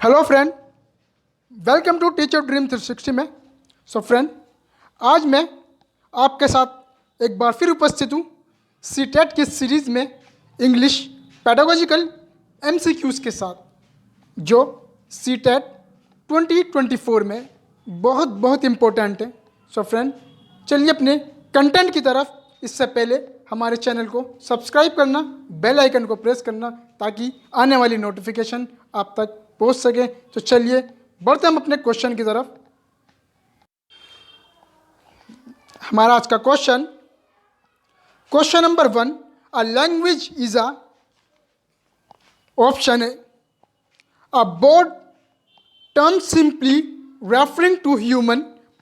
Hello friend, welcome to teacher dream 360 में। Friend, आज मैं आपके साथ एक बार फिर उपस्थित हूँ सीटेट की सीरीज़ में इंग्लिश पेडागोजिकल एमसीक्यूज़ के साथ, जो सीटेट 2024 में बहुत बहुत इम्पोर्टेंट है। फ्रेंड, चलिए अपने कंटेंट की तरफ। इससे पहले हमारे चैनल को सब्सक्राइब करना, बेल आइकन को प्रेस करना, ताकि आने वाली नोटिफिकेशन आप तक पहुंच सके। तो चलिए बढ़ते हम अपने क्वेश्चन की तरफ। हमारा आज का question number 1, a language is a option है a board term simply referring to human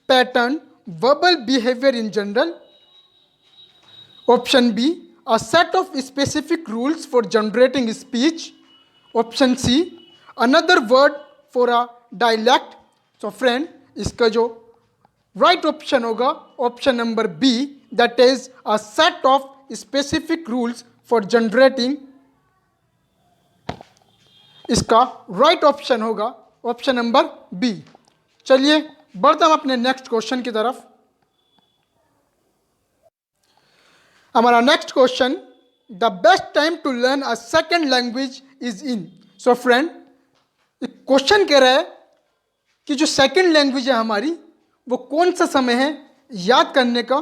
pattern verbal behavior in general. Option B, a set of specific rules for generating speech. Option C, another word for a dialect. So friend, इसका जो right option होगा option number B, that is a set of specific rules for generating. इसका right option होगा option number B. चलिए बढ़ते हम अपने next question की तरफ। हमारा next question, the best time to learn a second language is in. So friend, question कह रहा है कि जो सेकेंड लैंग्वेज है हमारी, वो कौन सा समय है याद करने का?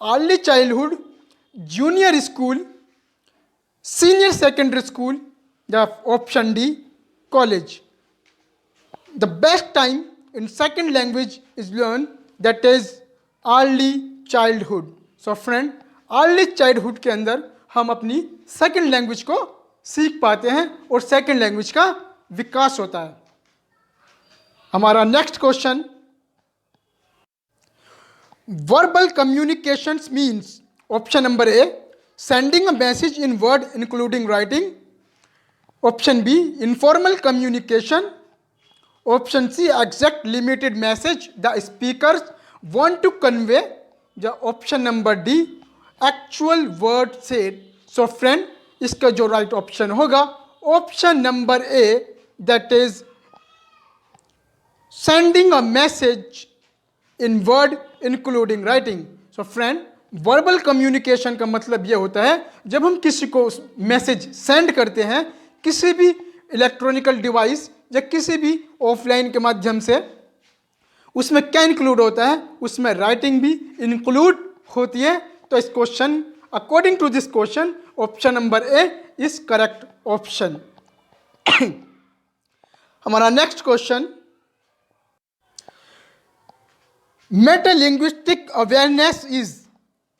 Early childhood, junior school, senior secondary school, या option D college. The best time in second language is learned, that is early childhood. So friend, early childhood के अंदर हम अपनी second language को सीख पाते हैं और second language का विकास होता है। हमारा next question, verbal communications means, option number A, sending a message in word including writing. Option B, informal communication. Option C, exact limited message the speakers want to convey. या option number D, actual word said. So friend, इसका जो right option होगा option number A, that is sending a message in word including writing. So friend, verbal communication का मतलब यह होता है जब हम किसी को मैसेज सेंड करते हैं किसी भी इलेक्ट्रॉनिकल डिवाइस या किसी भी ऑफलाइन के माध्यम से, उसमें क्या इंक्लूड होता है? उसमें राइटिंग भी इंक्लूड होती है। तो इस question, according to this question, option number A is correct option. हमारा next question, metalinguistic awareness is,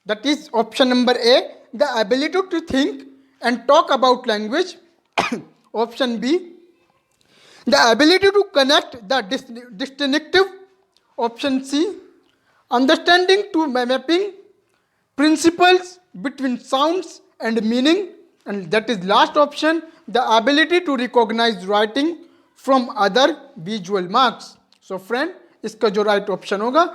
that is option number A, the ability to think and talk about language. Option B, the ability to connect the distinctive. Option C, understanding to mapping principles between sounds and meaning. And that is last option, the ability to recognize writing from other visual marks. So friend, इसका जो right option होगा,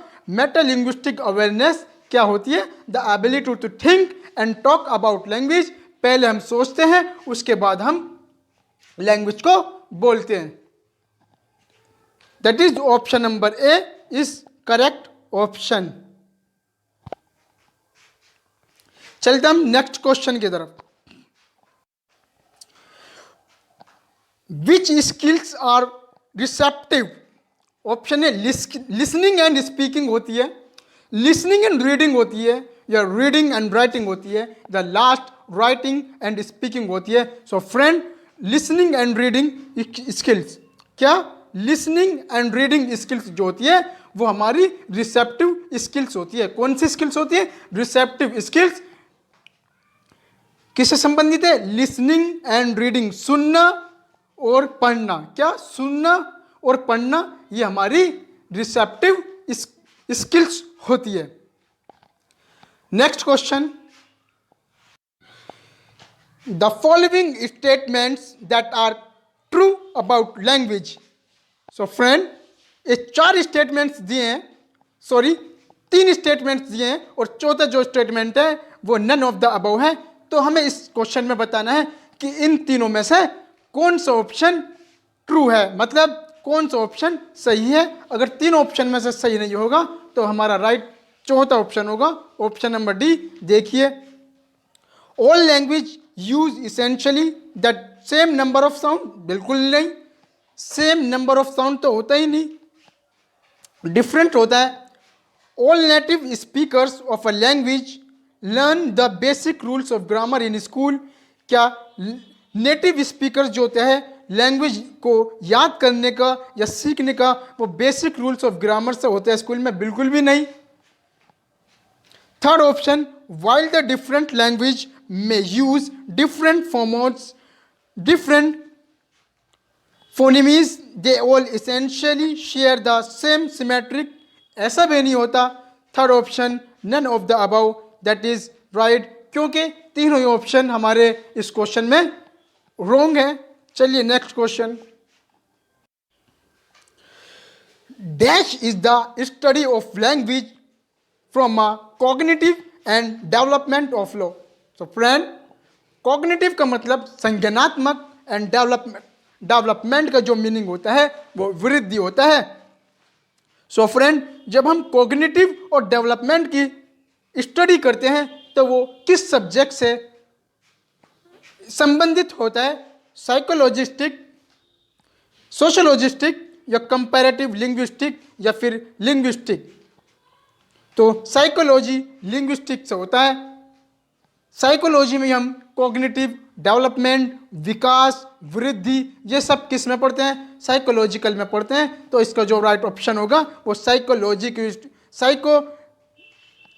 मेटालिंग्विस्टिक awareness क्या होती है? The ability to think and talk about language. पहले हम सोचते हैं, उसके बाद हम लैंग्वेज को बोलते हैं। That is option number A is correct option. चलते हम नेक्स्ट क्वेश्चन की तरफ। Which skills are receptive? Option A, listening and speaking होती है, लिसनिंग एंड रीडिंग होती है, या रीडिंग एंड राइटिंग होती है, the last writing and speaking होती है। So friend, listening and reading skills, क्या लिसनिंग एंड रीडिंग स्किल्स जो होती है वो हमारी रिसेप्टिव स्किल्स होती है। कौन सी स्किल्स होती है? Receptive skills. किससे संबंधित है? लिसनिंग एंड रीडिंग, सुनना और पढ़ना। क्या? सुनना और पढ़ना, ये हमारी रिसेप्टिव स्किल्स होती है। Next question, the following statements that are true about language. So friend, ये 4 स्टेटमेंट्स दिए हैं, सॉरी 3 स्टेटमेंट्स दिए हैं, और चौथा जो स्टेटमेंट है वो नन ऑफ द अबव है। तो हमें इस क्वेश्चन में बताना है कि इन तीनों में से कौन सा ऑप्शन ट्रू है, मतलब कौन सा ऑप्शन सही है। अगर 3 ऑप्शन में से सही नहीं होगा तो हमारा राइट चौथा ऑप्शन होगा ऑप्शन नंबर डी। देखिए, all language use essentially the same number of sound, बिल्कुल नहीं, सेम नंबर ऑफ साउंड तो होता ही नहीं, डिफरेंट होता है। All native speakers of a language learn the basic rules of grammar in school, क्या native speakers जो होते हैं लैंग्वेज को याद करने का या सीखने का वो बेसिक रूल्स ऑफ ग्रामर से होते हैं स्कूल में, बिल्कुल भी नहीं। Third option, while the different language may use different formats, different phonemes, they all essentially share the same symmetric, ऐसा भी नहीं होता। Third option, none of the above, that is right, क्योंकि तीनों ही ऑप्शन हमारे इस क्वेश्चन में रॉन्ग है। चलिए next question. Dash is the study of language from a cognitive and development of law. So friend, cognitive का मतलब संज्ञानात्मक एंड डेवलपमेंट का जो मीनिंग होता है वो वृद्धि होता है। सो फ्रेंड, जब हम कॉग्निटिव और डेवलपमेंट की स्टडी करते हैं तो वो किस सब्जेक्ट से संबंधित होता है, साइकोलॉजिस्टिक, सोशोलॉजिस्टिक या कंपैरेटिव लिंग्विस्टिक या फिर लिंग्विस्टिक। तो साइकोलॉजी लिंग्विस्टिक से होता है। साइकोलॉजी में हम कॉग्निटिव, डेवलपमेंट, विकास, वृद्धि, ये सब किस में पढ़ते हैं, साइकोलॉजिकल में पढ़ते हैं। तो इसका जो राइट ऑप्शन होगा वो साइको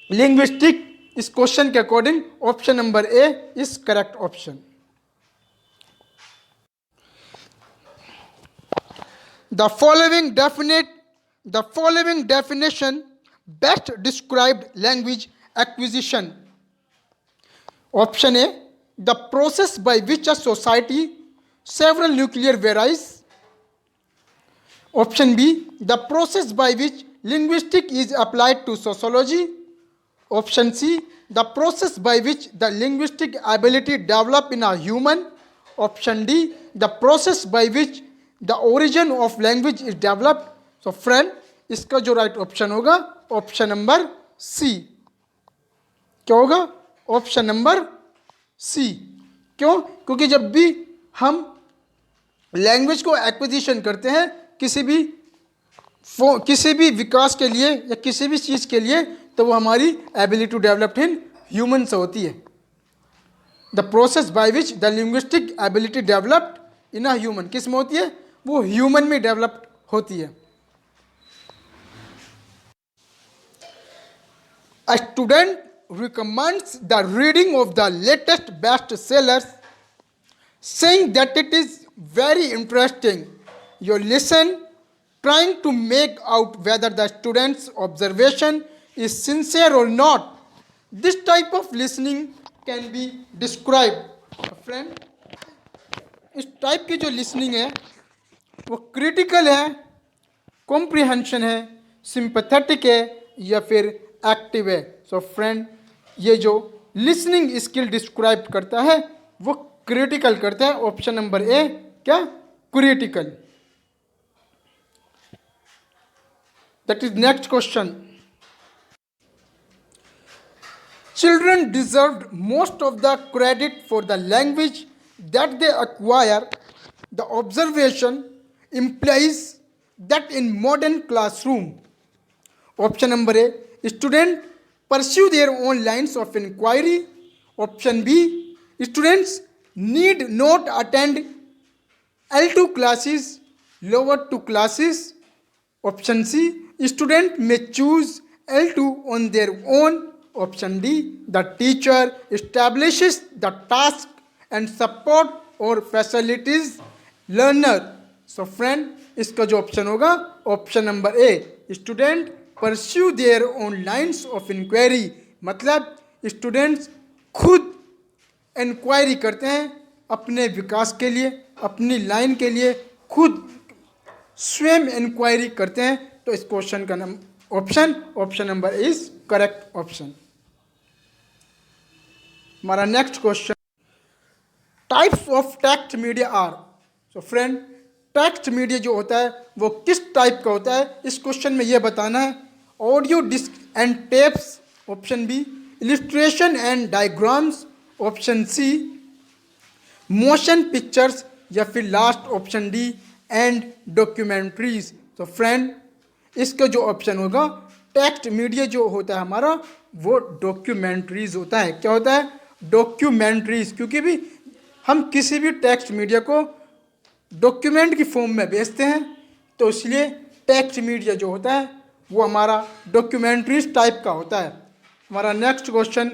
लिंग्विस्टिक। इस क्वेश्चन के according option number A is correct option. The following definition best described language acquisition. Option A, the process by which a society several nuclear varies. Option B, the process by which linguistics is applied to sociology. Option C, the process by which the linguistic ability develop in a human. Option D, the process by which the origin of language is developed. So friend, इसका जो right option होगा option number C. क्या होगा, option number C. क्यों, क्योंकि जब भी हम लैंग्वेज को एक्विजिशन करते हैं किसी भी विकास के लिए या किसी भी चीज़ के लिए, तो वो हमारी ability to develop in human से होती है। The process by which the linguistic ability developed in a human, किस में होती है, वो ह्यूमन में डेवलप होती है। A student recommends the reading of the latest bestsellers, saying that it is very interesting. You listen, trying to make out whether the student's observation is sincere or not. This type of listening can be described. Friend, इस type की जो listening है वो critical है, comprehension है, sympathetic है या फिर एक्टिव है। सो फ्रेंड, ये जो लिसनिंग स्किल डिस्क्राइब करता है वो क्रिटिकल करता है। ऑप्शन नंबर ए, क्या, critical. That is next question. Children deserve most of the credit for the language that they acquire. The observation implies that in modern classroom. Option number A, students pursue their own lines of inquiry. Option B, students need not attend L2 classes, lower 2 classes. Option C, students may choose L2 on their own. Option D, the teacher establishes the task and support or facilities learner. So friend, इसका जो option होगा option number A, student pursue their own lines of inquiry, मतलब students खुद inquiry करते हैं अपने विकास के लिए, अपनी लाइन के लिए खुद स्वयं इंक्वायरी करते हैं। तो इस क्वेश्चन का option number is correct option. हमारा next question, types of text media are. So friend, text media जो होता है वो किस टाइप का होता है, इस क्वेश्चन में ये बताना है। Audio disc and tapes, option B. Illustration and diagrams, option C. Motion pictures, या फिर last option D and documentaries. तो फ्रेंड, इसका जो ऑप्शन होगा, टेक्स्ट मीडिया जो होता है हमारा वो डॉक्यूमेंट्रीज होता है। क्या होता है? डॉक्यूमेंट्रीज, क्योंकि भी हम किसी भी टेक्स्ट मीडिया को डॉक्यूमेंट की फॉर्म में भेजते हैं, तो इसलिए टेक्स्ट मीडिया जो होता है वो हमारा डॉक्यूमेंट्रीज टाइप का होता है। हमारा next question,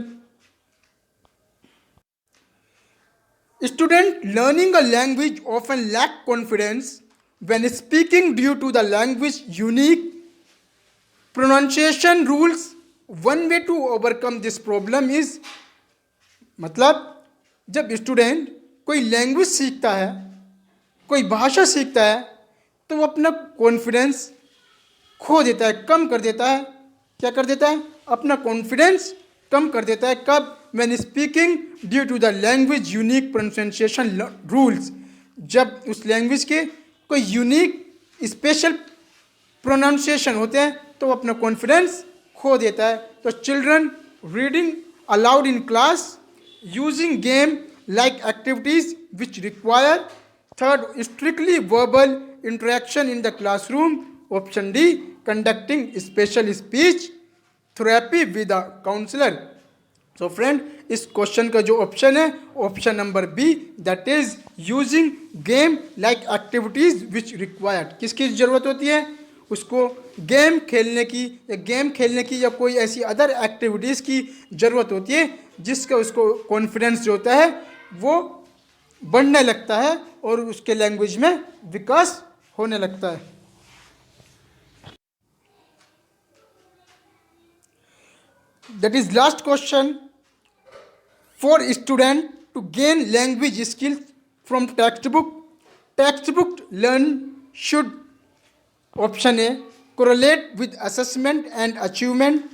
student learning a language often lack confidence when speaking due to the language unique pronunciation rules. One way to overcome this problem is, मतलब जब स्टूडेंट कोई लैंग्वेज सीखता है, कोई भाषा सीखता है, तो वो अपना कॉन्फिडेंस खो देता है, कम कर देता है। क्या कर देता है? अपना कॉन्फिडेंस कम कर देता है। कब? When speaking due to the language unique pronunciation rules, जब उस लैंग्वेज के कोई यूनिक स्पेशल प्रोनाउंसिएशन होते हैं तो वो अपना कॉन्फिडेंस खो देता है। तो children reading aloud in class, using game like activities which require. Third, strictly verbal interaction in the classroom, option D. Conducting special speech therapy with a counsellor. So friend, इस क्वेश्चन का जो option है option number B, that is using game like activities which required. किसकी ज़रूरत होती है? उसको game खेलने की या कोई ऐसी अदर एक्टिविटीज़ की ज़रूरत होती है जिसका उसको कॉन्फिडेंस जो होता है वो बढ़ने लगता है और उसके लैंग्वेज में विकास होने लगता है। That is last question. For student to gain language skills from textbook, textbook learn should, option A, correlate with assessment and achievement,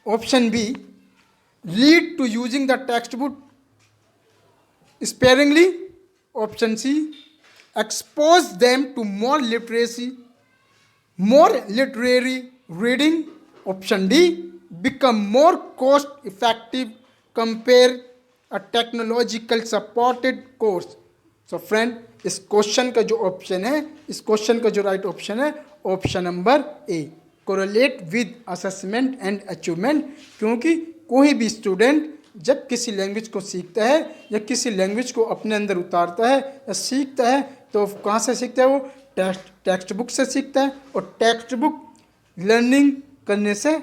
option B, lead to using the textbook sparingly, option C, expose them to more literary reading, option D, become more cost effective, compare a technological supported course. So friend, इस question का जो option है, इस question का जो right option है option number A, correlate with assessment and achievement. क्योंकि कोई भी स्टूडेंट जब किसी लैंग्वेज को सीखता है या किसी लैंग्वेज को अपने अंदर उतारता है या सीखता है तो कहाँ से सीखता है? वो टेक्स्ट बुक से सीखता है। और टेक्स्ट बुक लर्निंग करने से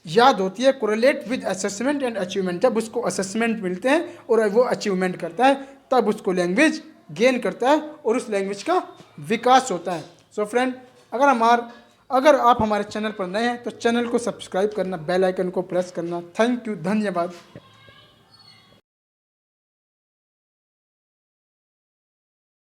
याद होती है। Correlate with assessment and achievement, जब उसको असेसमेंट मिलते हैं और वो अचीवमेंट करता है तब उसको लैंग्वेज गेन करता है और उस लैंग्वेज का विकास होता है। सो फ्रेंड, अगर आप हमारे चैनल पर नए हैं तो चैनल को सब्सक्राइब करना, बेल आइकन को प्रेस करना। थैंक यू, धन्यवाद।